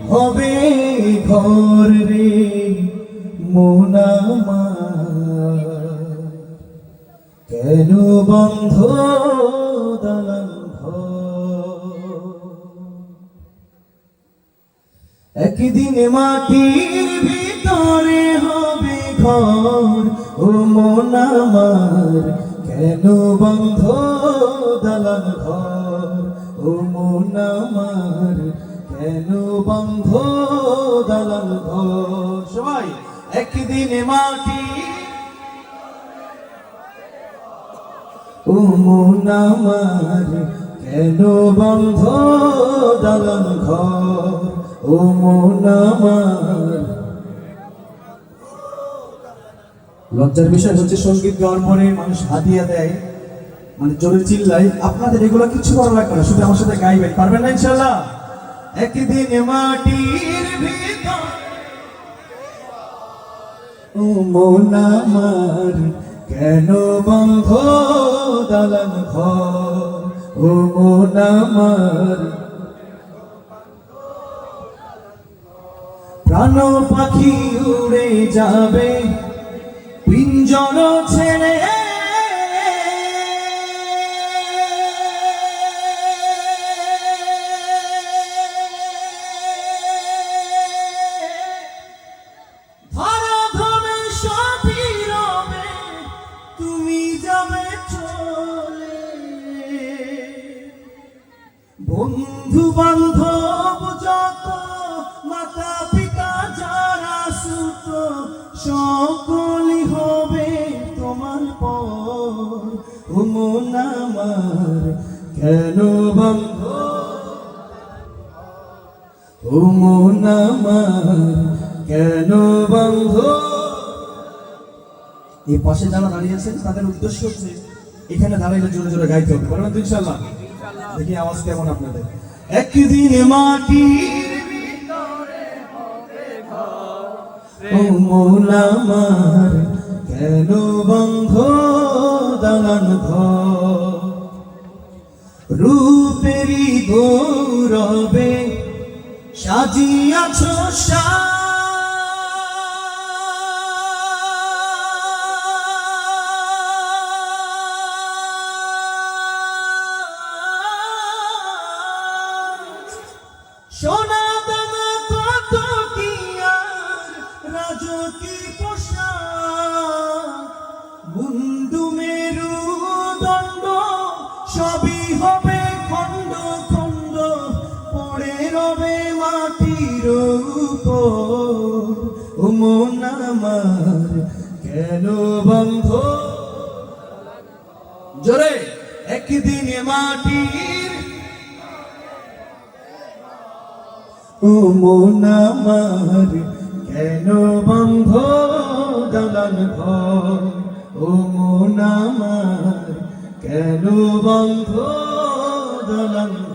হবে ঘর রে মন আমার, কেন বন্ধ দালান ঘর। একদিন মাটির ভিতরে হবে ঘর ও মন আমার, কেন বন্ধ দালান ঘর ও মন আমার, কেন বন্ধ দালান ঘর। সবাই একদিন মাটি ও মন আমার, কেন বন্ধ দালান ঘর ও মন আমার। লজ্জার বিষয় হচ্ছে সঙ্গীত গাওয়ার পরে মানুষ হাদিয়া দেয়, মানে জোরে চিল্লাই। আপনাদের এগুলো কিছু করা লাগবে না, শুধু আমার সাথে গাইবেন, পারবেন না ইনশাআল্লাহ? একদিন মাটির ভিতর ও মন আমার, কেন বন্ধ দালান ঘর ও মন আমার। প্রাণ পাখি উড়ে যাবে পিঞ্জর ছেড়ে, ধরা ধরে সবই রবে, তুমি যাবে চলে। বন্ধু বান্ধব যত, মাতা পিতা যারা সুত, সকলই হবে তোমার পর ও মন আমার, কেন বন্ধ ও মন আমার, কেন বন্ধ। এই পাশে যারা দাঁড়িয়ে আছেন তাদের উদ্দেশ্য হচ্ছে এখানে দাঁড়াইলে জোরে জোরে গাইতে হবে, বলবেন তো ইনশাআল্লাহ? দেখি আওয়াজ কেমন আপনাদের। একদিন মাটির ভিতরে হবে ঘর ও মন আমার, কেন বন্ধ দালান ঘর। রূপেরই গৌরবে সাজিয়াছ সোনা দানা কত কি আর রাজকী পোশাক, মুন্ডু মেরু দণ্ড সবই হবে খণ্ড খণ্ড, পড়ে রবে মাটির উপর ও মন আমার, কেন বন্ধ জোরে। একদিন মাটির ও মন আমার, কেন বন্ধ দালান ঘর ও মন আমার, কেন বন্ধ দালান ঘর।